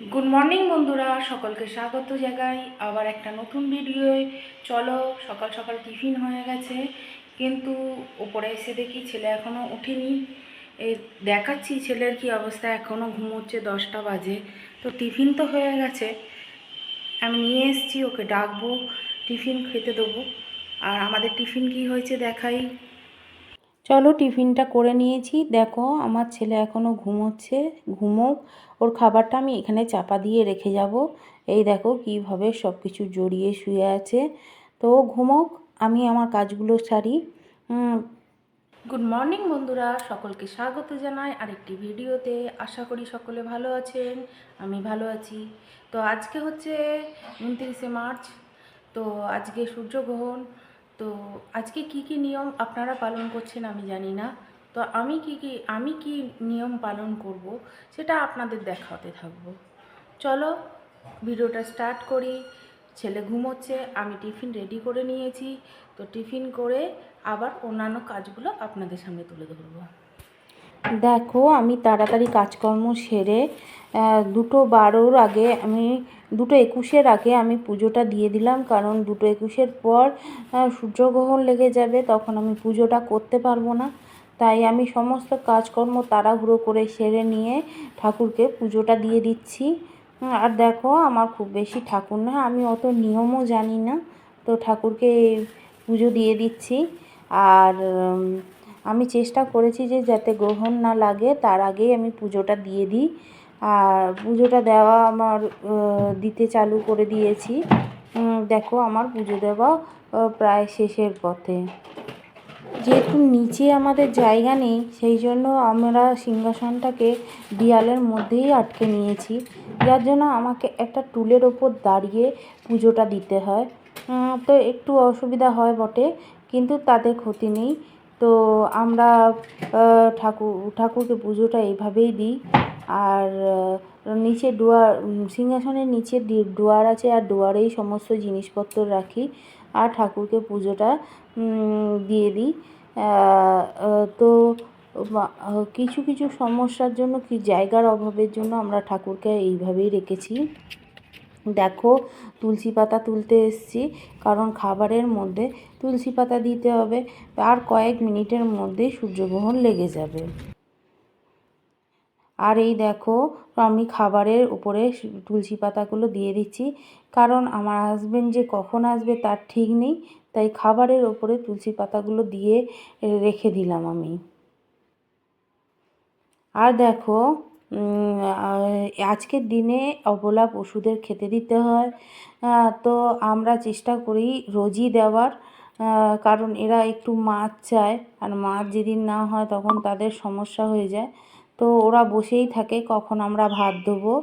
Good morning বন্ধুরা, সকলকে স্বাগত জানাই আবার একটা নতুন ভিডিওয়। চলো, সকাল সকাল টিফিন হয়ে গেছে, কিন্তু ওপরে এসে দেখি ছেলে এখনও ওঠেনি। এই দেখাচ্ছি ছেলের কি অবস্থা, এখনও ঘুমোচ্ছে, 10টা বাজে। তো টিফিন তো হয়ে গেছে, আমি নিয়ে এসেছি, ওকে ডাকবো, টিফিন খেতে দেবো। আর আমাদের টিফিন কি হয়েছে দেখাই। চলো, টিফিনটা করে নিয়েছি। দেখো, আমার ছেলে এখনও ঘুমোচ্ছে, ঘুমোক, ওর খাবারটা আমি এখানে চাপা দিয়ে রেখে যাব। এই দেখো কীভাবে সব কিছু জড়িয়ে শুয়ে আছে। তো ঘুমোক, আমি আমার কাজগুলো সারি। গুড মর্নিং বন্ধুরা, সকলকে স্বাগত জানাই আরেকটি ভিডিওতে। আশা করি সকলে ভালো আছেন, আমি ভালো আছি। তো আজকে হচ্ছে 29শে মার্চ। তো আজকে সূর্যগ্রহণ। তো আজকে কি কি নিয়ম আপনারা পালন করছেন আমি জানি না। তো আমি কি নিয়ম পালন করব সেটা আপনাদের দেখাতে থাকবো। চলো, ভিডিওটা স্টার্ট করি। ছেলে ঘুমোচ্ছে, আমি টিফিন রেডি করে নিয়েছি। তো টিফিন করে আবার অন্যান্য কাজগুলো আপনাদের সামনে তুলে ধরবো। দেখো, আমি তাড়াতাড়ি কাজকর্ম সেরে 2:12 আগে, আমি 2:21 আগে আমি পুজোটা দিয়ে দিলাম, কারণ 2:21 পর সূর্যগ্রহণ লেগে যাবে, তখন আমি পুজোটা করতে পারবো না। তাই আমি সমস্ত কাজকর্ম তাড়াহুড়ো করে সেরে নিয়ে ঠাকুরকে পুজোটা দিয়ে দিচ্ছি। আর দেখো, আমার খুব বেশি ঠাকুর না, আমি অত নিয়মও জানি না, তো ঠাকুরকে পুজো দিয়ে দিচ্ছি। আর আমি চেষ্টা করেছি যে যাতে গ্রহণ না লাগে তার আগেই আমি পুজোটা দিয়ে দিই। আর পুজোটা দেওয়া আমার দিতে চালু করে দিয়েছি। দেখো, আমার পুজো দেওয়া প্রায় শেষের পথে। যেহেতু নিচে আমাদের জায়গা নেই, সেই জন্য আমরা সিংহাসনটাকে দেয়ালের মধ্যেই আটকে নিয়েছি, যার জন্য আমাকে একটা টুলের ওপর দাঁড়িয়ে পুজোটা দিতে হয়। তো একটু অসুবিধা হয় বটে, কিন্তু তাতে ক্ষতি নেই। তো আমরা ঠাকুরকে পুজোটা এইভাবেই দিই। আর নিচে সিংহাসনের নিচে দুয়ার আছে, আর দুয়ারেই সমস্ত জিনিসপত্র রাখি, আর ঠাকুরকে পুজোটা দিয়ে দিই। তো কিছু কিছু সমস্যার জন্য, কি জায়গার অভাবের জন্য আমরা ঠাকুরকে এইভাবেই রেখেছি। দেখো, তুলসী পাতা তুলতে এসেছি, কারণ খাবারের মধ্যে তুলসী পাতা দিতে হবে। আর কয়েক মিনিটের মধ্যেই সূর্যগ্রহণ লেগে যাবে। আর এই দেখো, আমি খাবারের উপরে তুলসী পাতাগুলো দিয়ে দিচ্ছি, কারণ আমার হাজবেন্ড যে কখন আসবে তার ঠিক নেই, তাই খাবারের ওপরে তুলসী পাতাগুলো দিয়ে রেখে দিলাম আমি। আর দেখো, আজকের দিনে অবলা পশুদের খেতে দিতে হয়। তো আমরা চেষ্টা করি রোজই দেওয়ার, কারণ এরা একটু মাছ চায়, আর মাছ যেদিন না হয় তখন তাদের সমস্যা হয়ে যায়। তো ওরা বসেই থাকে কখন আমরা ভাত দেবো।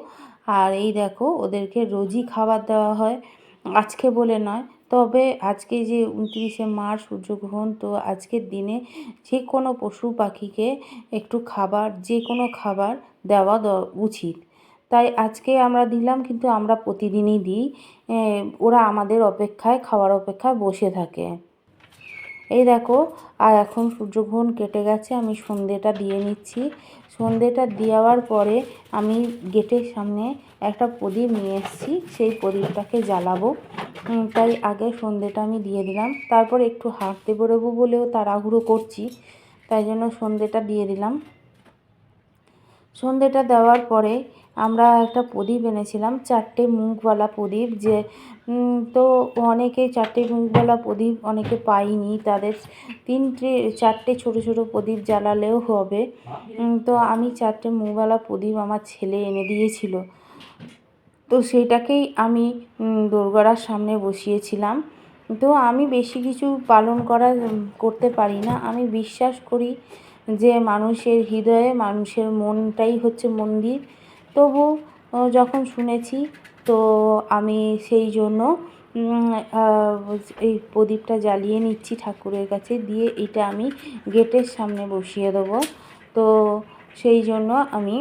আর এই দেখো, ওদেরকে রোজই খাবার দেওয়া হয়, আজকে বলে নয়। তবে আজকে যে 29শে মার্চ সূর্যগ্রহণ, তো আজকের দিনে যে কোনো পশু পাখিকে একটু খাবার, যে কোনো খাবার দেওয়া উচিত। তাই আজকে আমরা দিলাম, কিন্তু আমরা প্রতিদিনই দিই। ওরা আমাদের অপেক্ষায়, খাওয়ার অপেক্ষায় বসে থাকে। এই দেখো, আর এখন সূর্যগ্রহণ কেটে গেছে, আমি সন্ধেটা দিয়ে নিচ্ছি। সন্ধেটা দেওয়ার পরে আমি গেটের সামনে একটা প্রদীপ নিয়ে এসেছি, সেই প্রদীপটাকে জ্বালাবো। তাই আগে সন্ধেটা আমি দিয়ে দিলাম, তারপর একটু হাঁটতে বেরোবো বলেও তাড়াহুড়ো করছি, তাই জন্য সন্ধেটা দিয়ে দিলাম। সন্ধেটা দেওয়ার পরে আমরা একটা প্রদীপ এনেছিলাম, 4টে মুখওয়ালা প্রদীপ, যে তো অনেকে 4টে মুখওয়ালা প্রদীপ অনেকে পাইনি, তাদের 4টে ছোটো ছোটো প্রদীপ জ্বালালেও হবে। তো আমি 4টে মুখওয়ালা প্রদীপ আমার ছেলে এনে দিয়েছিল, তো সেইটাকেই আমি দোরগোড়ার সামনে বসিয়েছিলাম। তো আমি বেশি কিছু করতে পারি না, আমি বিশ্বাস করি যে মানুষের হৃদয়ে, মানুষের মনটাই হচ্ছে মন্দির। তবু যখন শুনেছি, তো আমি সেই জন্য এই প্রদীপটা জ্বালিয়ে নিচ্ছি ঠাকুরের কাছে, দিয়ে এটা আমি গেটের সামনে বসিয়ে দেবো। তো সেই জন্য আমি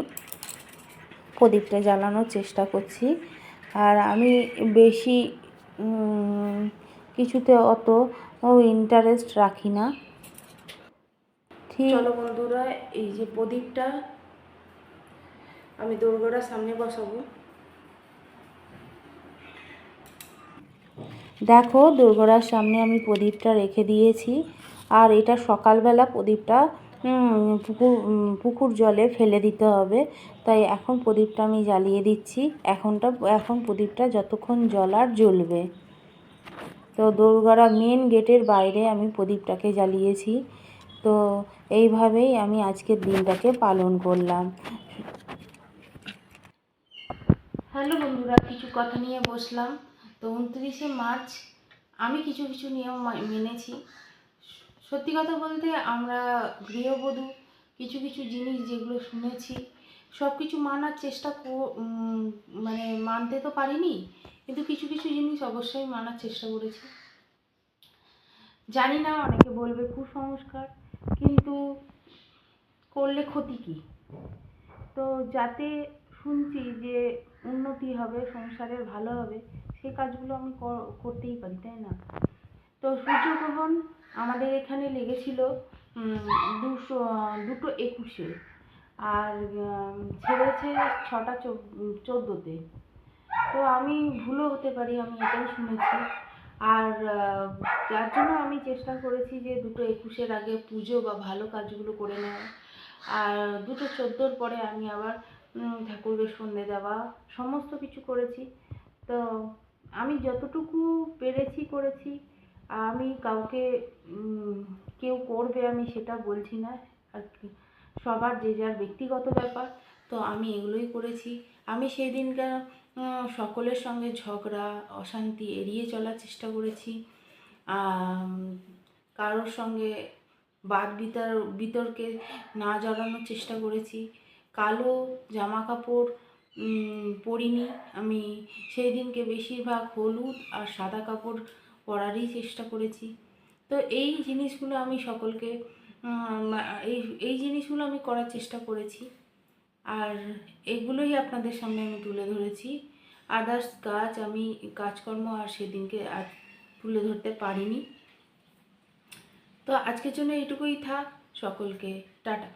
প্রদীপটা জ্বালানোর চেষ্টা করছি। আর আমি বেশি কিছুতে অত ইন্টারেস্ট রাখি না। ঠিক, চলো বন্ধুরা, এই যে প্রদীপটা আমি দোরগোড়ার সামনে বসাবো। দেখো দুর্গরার সামনে আমি প্রদীপটা রেখে দিয়েছি। আর এটা সকালবেলা প্রদীপটা পুকুর জলে ফেলে দিতে হবে, তাই এখন প্রদীপটা আমি জ্বালিয়ে দিচ্ছি। এখন প্রদীপটা যতক্ষণ জ্বলার জ্বলবে। তো দুর্গরা মেন গেটের বাইরে আমি প্রদীপটাকে জ্বালিয়েছি। তো এইভাবেই আমি আজকের দিনটাকে পালন করলাম। হ্যালো বন্ধুরা, কিছু কথা নিয়ে বসলাম। তো 29শে মার্চ আমি কিছু কিছু নিয়ম মেনেছি। সত্যি কথা বলতে আমরা গৃহবধূ কিছু কিছু জিনিস যেগুলো শুনেছি সব কিছু মানার মানে মানতে তো পারিনি, কিন্তু কিছু কিছু জিনিস অবশ্যই মানার চেষ্টা করেছি। জানি না অনেকে বলবে কুসংস্কার, কিন্তু করলে ক্ষতি কী? তো যাতে শুনছি যে উন্নতি হবে, সংসারের ভালো হবে, সেই কাজগুলো আমি করতেই পারি, তাই না? তো সূর্যগ্রহণ আমাদের এখানে লেগেছিল 2:21 আর ছেড়েছে 6:14। তো আমি ভুলও হতে পারি, আমি এটাই শুনেছি। আর যার জন্য আমি চেষ্টা করেছি যে 2:21 আগে পুজো বা ভালো কাজগুলো করে নেওয়া। আর 2:14 পরে আমি আবার ঠাকুরকে সন্ধে দেওয়া সমস্ত কিছু করেছি। তো আমি যতটুকু পেরেছি করেছি। আমি কাউকে কেউ করবে আমি সেটা বলছি না, আর কি সবার যে যার ব্যক্তিগত ব্যাপার। তো আমি এগুলোই করেছি। আমি সেই দিনকার সকলের সঙ্গে ঝগড়া অশান্তি এড়িয়ে চলার চেষ্টা করেছি। কারোর সঙ্গে বিতর্কে না জড়ানোর চেষ্টা করেছি। কালো জামা কাপড় পরিনি। আমি সেই দিনকে বেশিরভাগ হলুদ আর সাদা কাপড় পরারই চেষ্টা করেছি। তো এই জিনিসগুলো আমি সকলকে এই জিনিসগুলো আমি করার চেষ্টা করেছি। আর এগুলোই আপনাদের সামনে আমি তুলে ধরেছি। আদার্স কাজকর্ম আর সেদিনকে আর তুলে ধরতে পারিনি। তো আজকের জন্য এইটুকুই থাক। সকলকে টাটা।